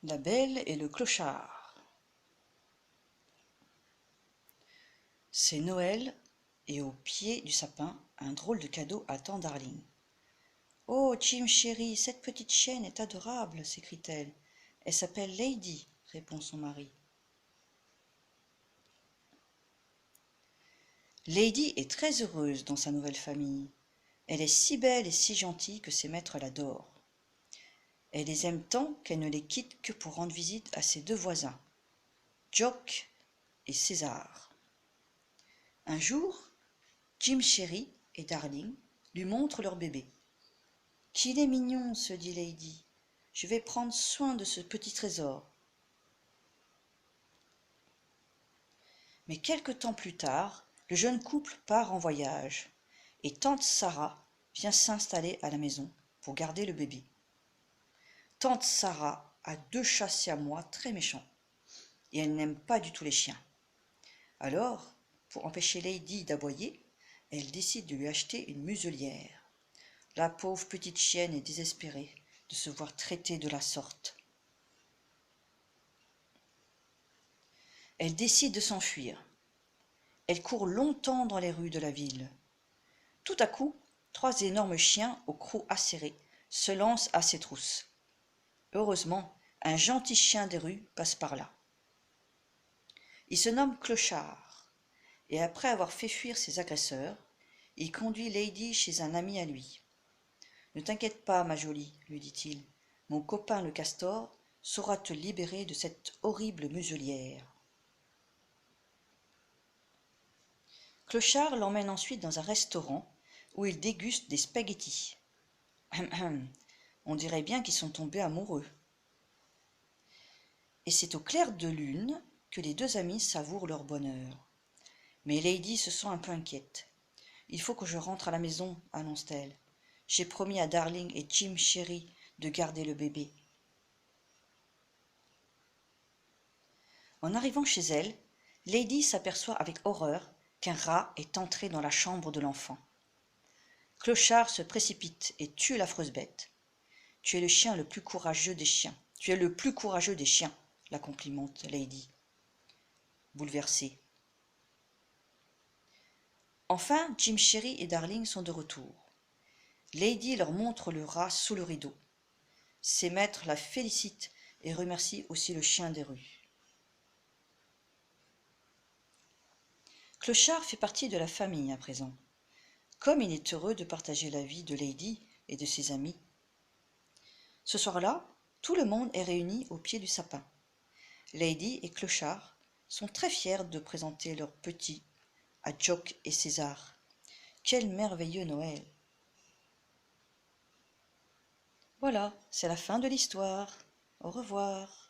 La Belle et le Clochard. C'est Noël, et au pied du sapin, un drôle de cadeau attend Darling. « Oh, Jim chéri, cette petite chienne est adorable, s'écrie-t-elle. Elle s'appelle Lady, répond son mari. Lady est très heureuse dans sa nouvelle famille. Elle est si belle et si gentille que ses maîtres l'adorent. Elle les aime tant qu'elle ne les quitte que pour rendre visite à ses deux voisins, Jock et César. Un jour, Jim chéri et Darling lui montrent leur bébé. « Qu'il est mignon, se dit Lady. Je vais prendre soin de ce petit trésor. » Mais quelque temps plus tard, le jeune couple part en voyage et tante Sarah vient s'installer à la maison pour garder le bébé. Tante Sarah a deux chats siamois très méchants et elle n'aime pas du tout les chiens. Alors, pour empêcher Lady d'aboyer, elle décide de lui acheter une muselière. La pauvre petite chienne est désespérée de se voir traitée de la sorte. Elle décide de s'enfuir. Elle court longtemps dans les rues de la ville. Tout à coup, trois énormes chiens au croc acéré se lancent à ses trousses. Heureusement, un gentil chien des rues passe par là. Il se nomme Clochard, et après avoir fait fuir ses agresseurs, il conduit Lady chez un ami à lui. « Ne t'inquiète pas, ma jolie, lui dit-il, mon copain le castor saura te libérer de cette horrible muselière. » Clochard l'emmène ensuite dans un restaurant où il déguste des spaghettis. On dirait bien qu'ils sont tombés amoureux. Et c'est au clair de lune que les deux amis savourent leur bonheur. Mais Lady se sent un peu inquiète. « Il faut que je rentre à la maison, annonce-t-elle. J'ai promis à Darling et Jim chéri de garder le bébé. » En arrivant chez elle, Lady s'aperçoit avec horreur qu'un rat est entré dans la chambre de l'enfant. Clochard se précipite et tue l'affreuse bête. « Tu es le chien le plus courageux des chiens. Tu es le plus courageux des chiens, » la complimente Lady, bouleversée. Enfin, Jim chéri et Darling sont de retour. Lady leur montre le rat sous le rideau. Ses maîtres la félicitent et remercient aussi le chien des rues. Clochard fait partie de la famille à présent. Comme il est heureux de partager la vie de Lady et de ses amis. Ce soir-là, tout le monde est réuni au pied du sapin. Lady et Clochard sont très fiers de présenter leur petit à Jock et César. Quel merveilleux Noël! Voilà, c'est la fin de l'histoire. Au revoir.